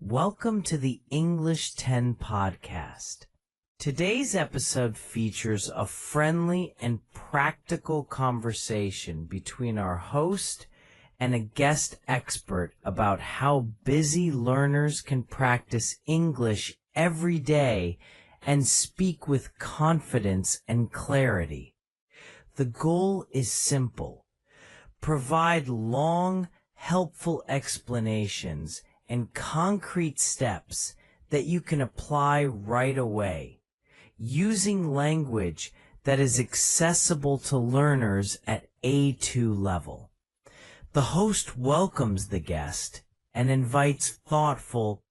Welcome to the English 10 podcast. Today's episode features a friendly and practical conversation between our host and a guest expert about how busy learners can practice English every day and speak with confidence and clarity. The goal is simple: provide long, helpful explanations and concrete steps that you can apply right away, using language that is accessible to learners at A2 level. The host welcomes the guest and invites thoughtful,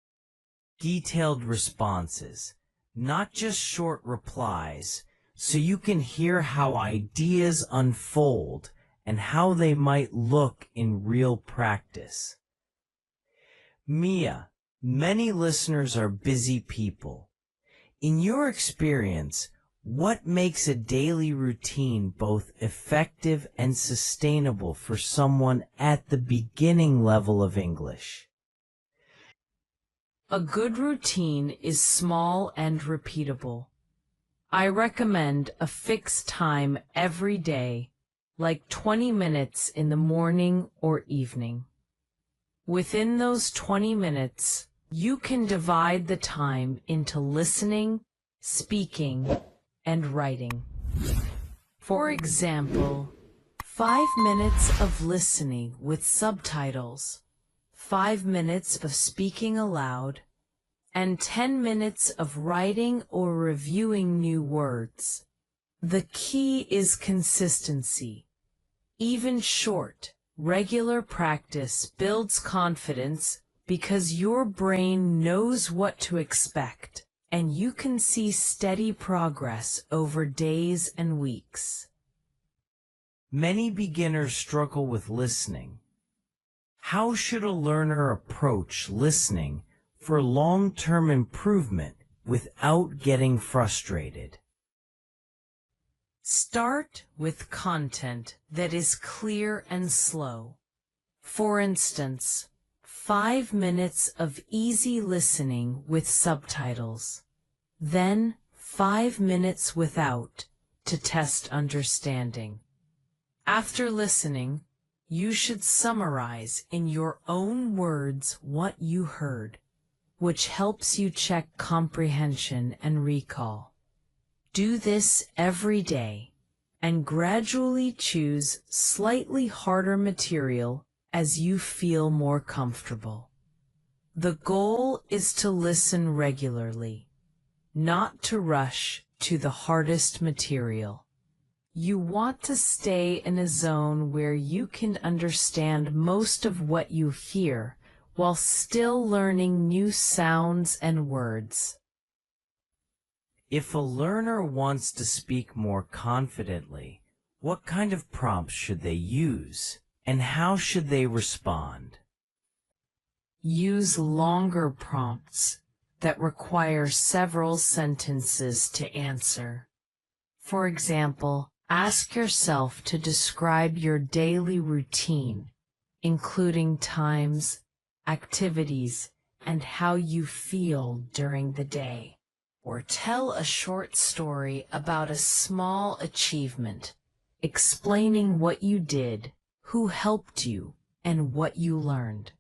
detailed responses, not just short replies, so you can hear how ideas unfold and how they might look in real practice. Mia, many listeners are busy people. In your experience, what makes a daily routine both effective and sustainable for someone at the beginning level of English? A good routine is small and repeatable. I recommend a fixed time every day, like 20 minutes in the morning or evening. Within those 20 minutes, you can divide the time into listening, speaking, and writing. For example, 5 minutes of listening with subtitles, 5 minutes of speaking aloud, and 10 minutes of writing or reviewing new words. The key is consistency. Even short, regular practice builds confidence because your brain knows what to expect, and you can see steady progress over days and weeks. Many beginners struggle with listening. How should a learner approach listening for long-term improvement without getting frustrated? Start with content that is clear and slow. For instance, 5 minutes of easy listening with subtitles, then 5 minutes without to test understanding. After listening, you should summarize in your own words what you heard, which helps you check comprehension and recall. Do this every day and gradually choose slightly harder material as you feel more comfortable. The goal is to listen regularly, not to rush to the hardest material. You want to stay in a zone where you can understand most of what you hear while still learning new sounds and words. If a learner wants to speak more confidently, what kind of prompts should they use, and how should they respond? Use longer prompts that require several sentences to answer. For example, ask yourself to describe your daily routine, including times, activities, and how you feel during the day. Or tell a short story about a small achievement, explaining what you did, who helped you, and what you learned.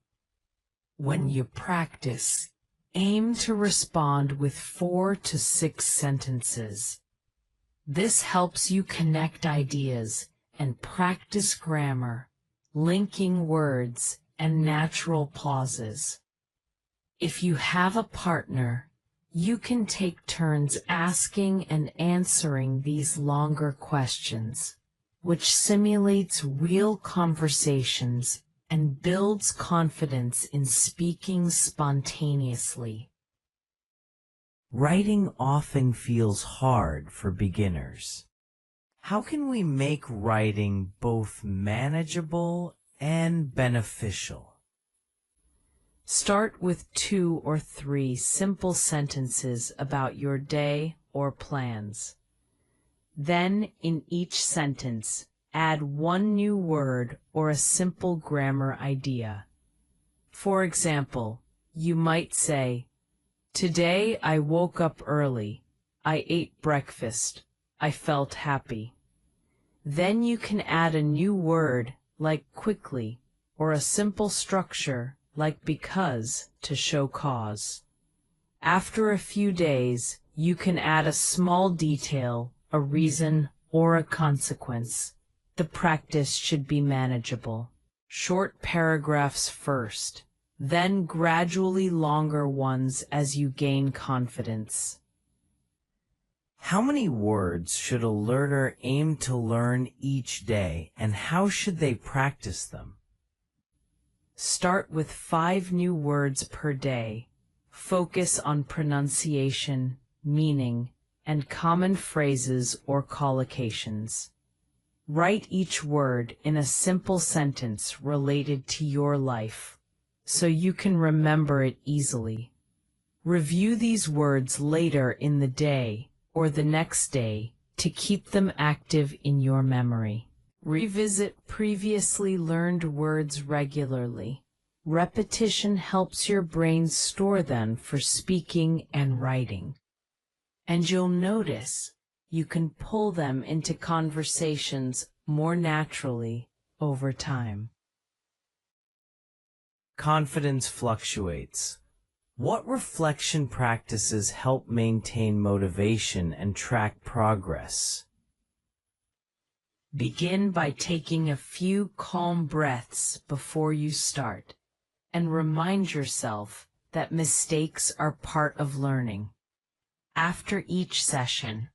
When you practice, aim to respond with 4 to 6 sentences. This helps you connect ideas and practice grammar, linking words, and natural pauses. If you have a partner, you can take turns asking and answering these longer questions, which simulates real conversations and builds confidence in speaking spontaneously. Writing often feels hard for beginners. How can we make writing both manageable and beneficial? Start with 2 or 3 simple sentences about your day or plans. Then, in each sentence, add 1 new word or a simple grammar idea. For example, You might say, "Today I woke up early. I ate breakfast. I felt happy." Then you can add a new word like quickly or a simple structure like because to show cause. After a few days, you can add a small detail, a reason, or a consequence. The practice should be manageable. Short paragraphs first, then gradually longer ones as you gain confidence. How many words should a learner aim to learn each day, and how should they practice them? Start with 5 new words per day. Focus on pronunciation, meaning, and common phrases or collocations. Write each word in a simple sentence related to your life, so you can remember it easily. Review these words later in the day or the next day to keep them active in your memory. Revisit previously learned words regularly. Repetition helps your brain store them for speaking and writing. And you'll notice you can pull them into conversations more naturally over time. Confidence fluctuates. What reflection practices help maintain motivation and track progress? Begin by taking a few calm breaths before you start, and remind yourself that mistakes are part of learning. After each session,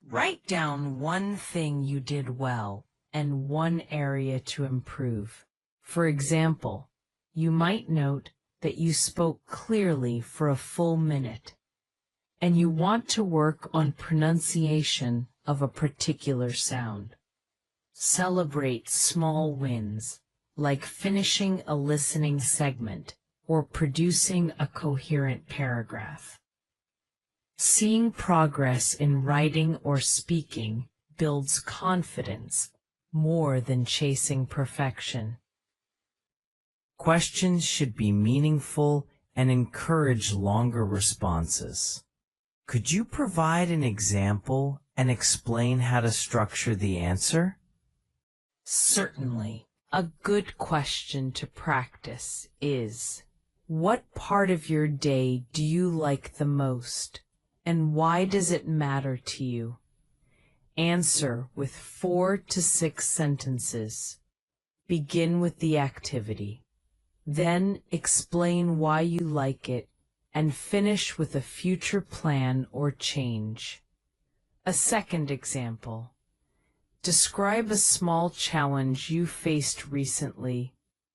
write down one thing you did well and one area to improve. For example, you might note that you spoke clearly for a full minute, and you want to work on pronunciation of a particular sound. Celebrate small wins, like finishing a listening segment or producing a coherent paragraph. Seeing progress in writing or speaking builds confidence more than chasing perfection. Questions should be meaningful and encourage longer responses. Could you provide an example and explain how to structure the answer? Certainly. A good question to practice is, what part of your day do you like the most, and why does it matter to you? Answer with 4 to 6 sentences. Begin with the activity. Then explain why you like it, and finish with a future plan or change. A second example. Describe a small challenge you faced recently,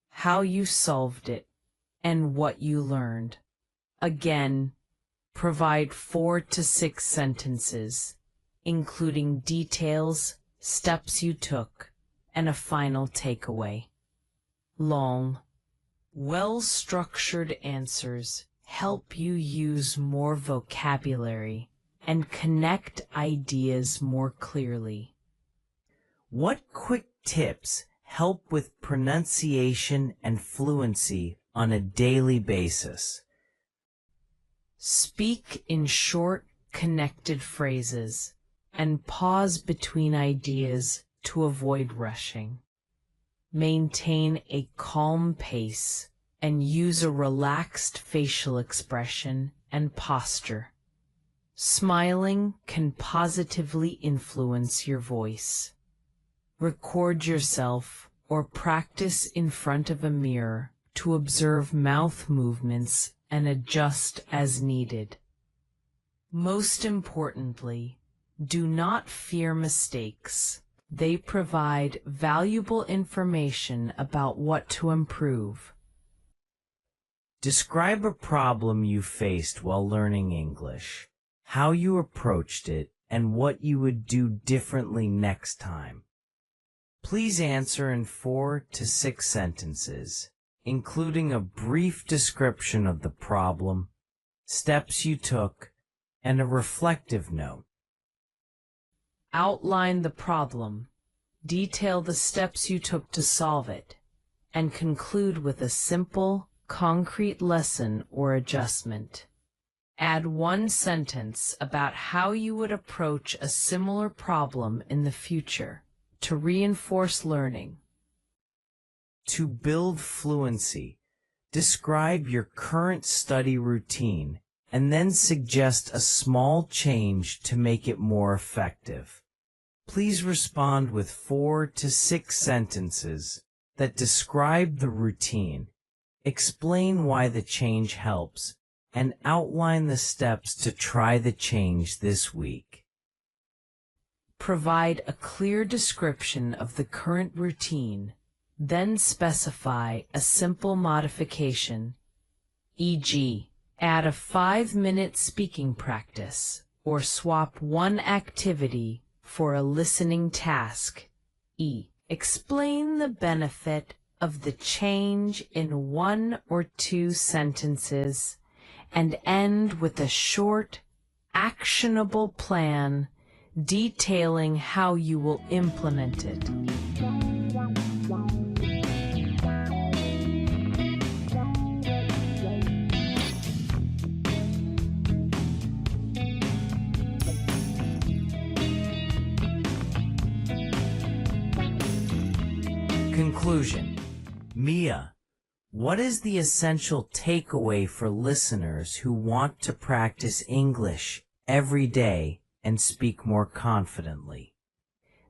how you solved it, and what you learned. Again, provide 4 to 6 sentences, including details, steps you took, and a final takeaway. Long, well-structured answers help you use more vocabulary and connect ideas more clearly. What quick tips help with pronunciation and fluency on a daily basis? Speak in short, connected phrases and pause between ideas to avoid rushing. Maintain a calm pace and use a relaxed facial expression and posture. Smiling can positively influence your voice. Record yourself or practice in front of a mirror to observe mouth movements and adjust as needed. Most importantly, do not fear mistakes. They provide valuable information about what to improve. Describe a problem you faced while learning English, how you approached it, and what you would do differently next time. Please answer in 4 to 6 sentences, including a brief description of the problem, steps you took, and a reflective note. Outline the problem, detail the steps you took to solve it, and conclude with a simple, concrete lesson or adjustment. Add one sentence about how you would approach a similar problem in the future to reinforce learning. To build fluency, describe your current study routine and then suggest a small change to make it more effective. Please respond with 4 to 6 sentences that describe the routine, explain why the change helps, and outline the steps to try the change this week. Provide a clear description of the current routine, then specify a simple modification, e.g., add a 5-minute speaking practice or swap one activity for a listening task. Explain the benefit of the change in 1 or 2 sentences and end with a short, actionable plan detailing how you will implement it. Conclusion. Mia, what is the essential takeaway for listeners who want to practice English every day and speak more confidently?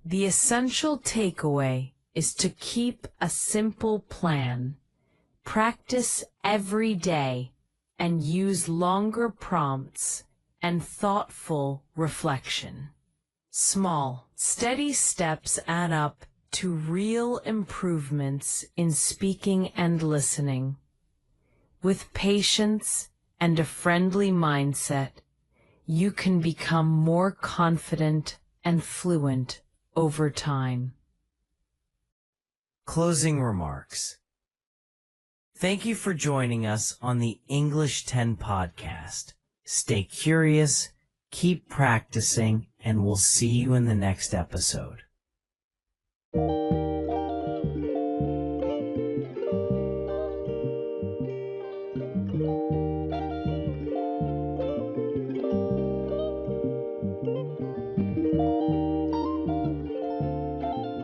The essential takeaway is to keep a simple plan, practice every day, and use longer prompts and thoughtful reflection. Small, steady steps add up to real improvements in speaking and listening. With patience and a friendly mindset, you can become more confident and fluent over time. Closing remarks. Thank you for joining us on the English 10 podcast. Stay curious, keep practicing, and we'll see you in the next episode.